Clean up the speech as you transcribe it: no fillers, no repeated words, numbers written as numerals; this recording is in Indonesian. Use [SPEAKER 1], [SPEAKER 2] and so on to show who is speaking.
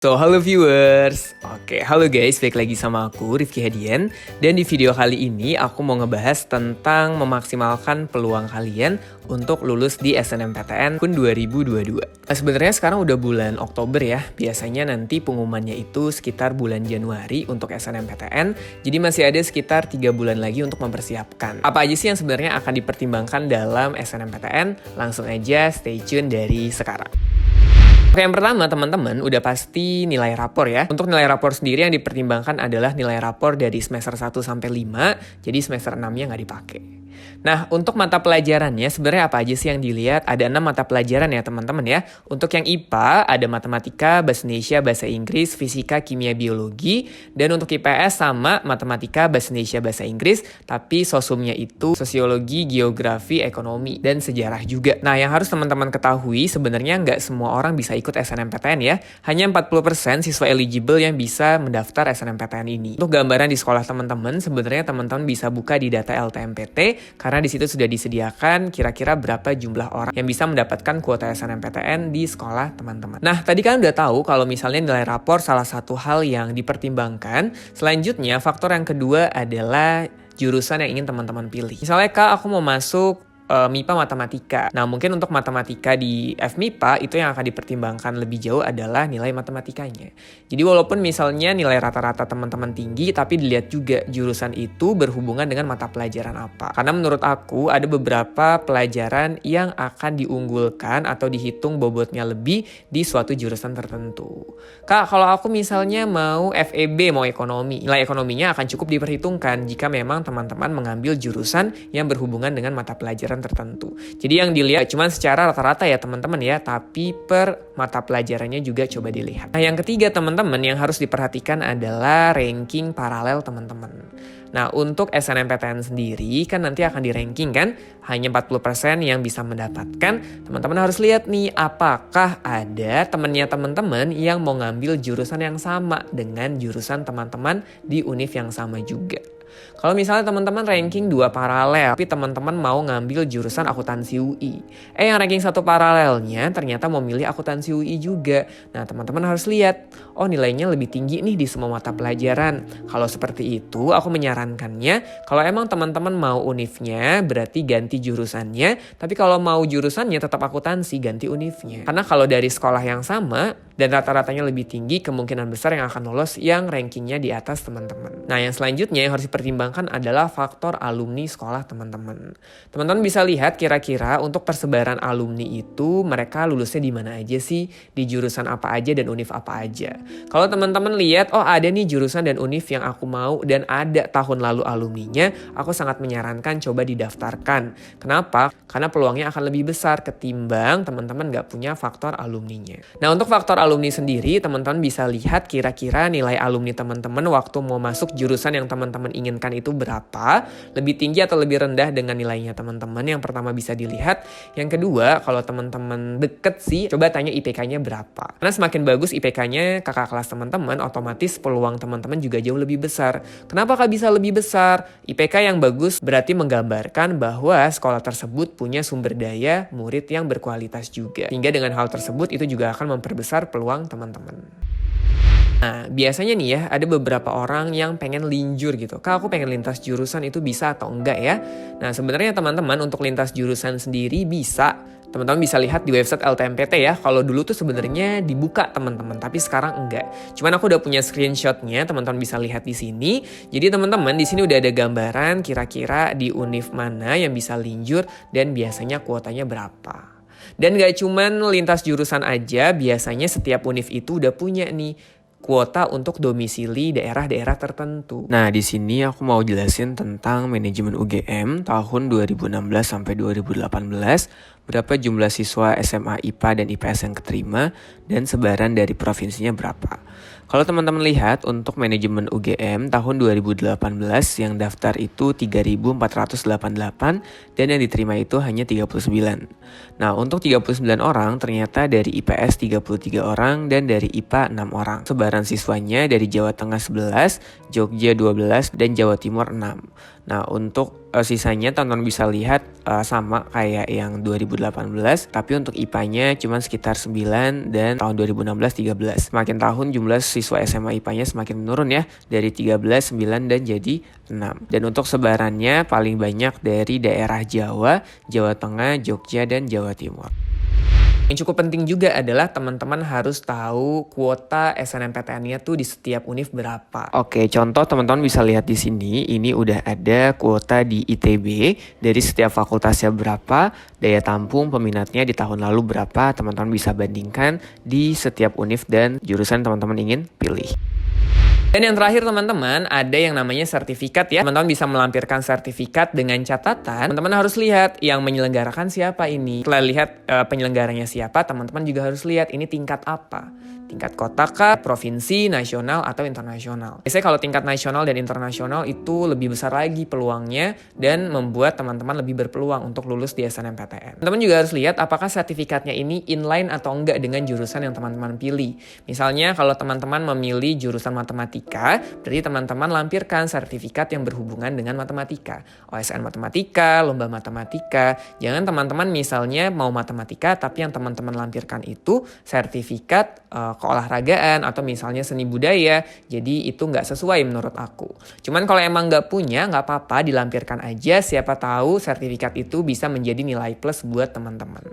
[SPEAKER 1] Halo viewers. Halo guys, balik lagi sama aku, Rifki Hadian. Dan di video kali ini aku mau ngebahas tentang memaksimalkan peluang kalian untuk lulus di SNMPTN tahun 2022. Nah, sebenarnya sekarang udah bulan Oktober ya. Biasanya nanti pengumumannya itu sekitar bulan Januari untuk SNMPTN. Jadi masih ada sekitar 3 bulan lagi untuk mempersiapkan. Apa aja sih yang sebenarnya akan dipertimbangkan dalam SNMPTN? Langsung aja stay tune dari sekarang. Oke, yang pertama teman-teman udah pasti nilai rapor ya. Untuk nilai rapor sendiri yang dipertimbangkan adalah nilai rapor dari semester 1 sampai 5, jadi semester 6-nya nggak dipakai. Nah, untuk mata pelajarannya sebenarnya apa aja sih yang dilihat? Ada 6 mata pelajaran ya teman-teman ya. Untuk yang IPA ada matematika, bahasa Indonesia, bahasa Inggris, fisika, kimia, biologi. Dan untuk IPS sama matematika, bahasa Indonesia, bahasa Inggris. Tapi sosumnya itu sosiologi, geografi, ekonomi, dan sejarah juga. Nah, yang harus teman-teman ketahui sebenarnya nggak semua orang bisa ikut SNMPTN ya. Hanya 40% siswa eligible yang bisa mendaftar SNMPTN ini. Untuk gambaran di sekolah teman-teman, sebenarnya teman-teman bisa buka di data LTMPT karena di situ sudah disediakan kira-kira berapa jumlah orang yang bisa mendapatkan kuota SNMPTN di sekolah teman-teman. Nah, tadi kan udah tahu kalau misalnya nilai rapor salah satu hal yang dipertimbangkan. Selanjutnya, faktor yang kedua adalah jurusan yang ingin teman-teman pilih. Misalnya, Kak, aku mau masuk MIPA matematika. Nah, mungkin untuk matematika di FMIPA itu yang akan dipertimbangkan lebih jauh adalah nilai matematikanya. Jadi walaupun misalnya nilai rata-rata teman-teman tinggi, tapi dilihat juga jurusan itu berhubungan dengan mata pelajaran apa. Karena menurut aku ada beberapa pelajaran yang akan diunggulkan atau dihitung bobotnya lebih di suatu jurusan tertentu. Kak, kalau aku misalnya mau FEB, mau ekonomi, nilai ekonominya akan cukup diperhitungkan jika memang teman-teman mengambil jurusan yang berhubungan dengan mata pelajaran tertentu. Jadi yang dilihat cuma secara rata-rata ya teman-teman ya, tapi per mata pelajarannya juga coba dilihat. Nah, yang ketiga teman-teman yang harus diperhatikan adalah ranking paralel teman-teman. Nah, untuk SNMPTN sendiri kan nanti akan di-ranking kan, hanya 40% yang bisa mendapatkan. Teman-teman harus lihat nih, apakah ada temannya teman-teman yang mau ngambil jurusan yang sama dengan jurusan teman-teman di univ yang sama juga. Kalau misalnya teman-teman ranking 2 paralel, tapi teman-teman mau ngambil jurusan akuntansi UI. Yang ranking 1 paralelnya ternyata mau milih akuntansi UI juga. Nah, teman-teman harus lihat, nilainya lebih tinggi nih di semua mata pelajaran. Kalau seperti itu, aku menyarankannya, kalau emang teman-teman mau univnya, berarti ganti jurusannya. Tapi kalau mau jurusannya tetap akuntansi, ganti univnya. Karena kalau dari sekolah yang sama, dan rata-ratanya lebih tinggi, kemungkinan besar yang akan lolos yang rankingnya di atas teman-teman. Nah, yang selanjutnya yang harus dipertimbangkan adalah faktor alumni sekolah teman-teman. Teman-teman bisa lihat kira-kira untuk persebaran alumni itu mereka lulusnya di mana aja sih, di jurusan apa aja dan univ apa aja. Kalau teman-teman lihat, ada nih jurusan dan univ yang aku mau dan ada tahun lalu alumninya, aku sangat menyarankan coba didaftarkan. Kenapa? Karena peluangnya akan lebih besar ketimbang teman-teman nggak punya faktor alumninya. Nah, untuk faktor alumni sendiri, teman-teman bisa lihat kira-kira nilai alumni teman-teman waktu mau masuk jurusan yang teman-teman inginkan itu berapa, lebih tinggi atau lebih rendah dengan nilainya teman-teman. Yang pertama bisa dilihat. Yang kedua, kalau teman-teman deket sih, coba tanya IPK-nya berapa. Karena semakin bagus IPK-nya kakak kelas teman-teman, otomatis peluang teman-teman juga jauh lebih besar. Kenapa Kak bisa lebih besar? IPK yang bagus berarti menggambarkan bahwa sekolah tersebut punya sumber daya murid yang berkualitas juga. Sehingga dengan hal tersebut itu juga akan memperbesar peluang teman-teman. Nah, biasanya nih ya, ada beberapa orang yang pengen linjur gitu. Kak, aku pengen lintas jurusan, itu bisa atau enggak ya? Nah, sebenarnya teman-teman untuk lintas jurusan sendiri bisa. Teman-teman bisa lihat di website LTMPT ya. Kalau dulu tuh sebenarnya dibuka teman-teman, tapi sekarang enggak. Cuman aku udah punya screenshotnya, teman-teman bisa lihat di sini. Jadi teman-teman di sini udah ada gambaran kira-kira di univ mana yang bisa linjur dan biasanya kuotanya berapa. Dan gak cuman lintas jurusan aja, biasanya setiap univ itu udah punya nih kuota untuk domisili daerah-daerah tertentu. Nah, di sini aku mau jelasin tentang manajemen UGM tahun 2016 sampai 2018, berapa jumlah siswa SMA IPA dan IPS yang keterima, dan sebaran dari provinsinya berapa. Kalau teman-teman lihat untuk manajemen UGM tahun 2018 yang daftar itu 3.488 dan yang diterima itu hanya 39. Nah, untuk 39 orang ternyata dari IPS 33 orang dan dari IPA 6 orang. Sebaran siswanya dari Jawa Tengah 11, Jogja 12, dan Jawa Timur 6. Nah, untuk sisanya teman-teman bisa lihat sama kayak yang 2018, tapi untuk IPA-nya cuma sekitar 9 dan tahun 2016 13. Semakin tahun jumlah siswa SMA IPA-nya semakin menurun ya, dari 13, 9 dan jadi 6. Dan untuk sebarannya paling banyak dari daerah Jawa, Jawa Tengah, Jogja dan Jawa Timur. Yang cukup penting juga adalah teman-teman harus tahu kuota SNMPTN-nya tuh di setiap univ berapa. Oke, contoh teman-teman bisa lihat di sini, ini udah ada kuota di ITB, dari setiap fakultasnya berapa, daya tampung peminatnya di tahun lalu berapa, teman-teman bisa bandingkan di setiap univ dan jurusan teman-teman ingin pilih. Dan yang terakhir teman-teman, ada yang namanya sertifikat ya. Teman-teman bisa melampirkan sertifikat dengan catatan. Teman-teman harus lihat yang menyelenggarakan siapa ini. Setelah lihat penyelenggaranya siapa, teman-teman juga harus lihat ini tingkat apa. Tingkat kota kah, provinsi, nasional, atau internasional. Biasanya kalau tingkat nasional dan internasional itu lebih besar lagi peluangnya dan membuat teman-teman lebih berpeluang untuk lulus di SNMPTN. Teman-teman juga harus lihat apakah sertifikatnya ini inline atau enggak dengan jurusan yang teman-teman pilih. Misalnya kalau teman-teman memilih jurusan matematika, berarti teman-teman lampirkan sertifikat yang berhubungan dengan matematika. OSN matematika, lomba matematika. Jangan teman-teman misalnya mau matematika tapi yang teman-teman lampirkan itu sertifikat keolahragaan atau misalnya seni budaya, jadi itu nggak sesuai menurut aku. Cuman kalau emang nggak punya, nggak apa-apa, dilampirkan aja, siapa tahu sertifikat itu bisa menjadi nilai plus buat teman-teman.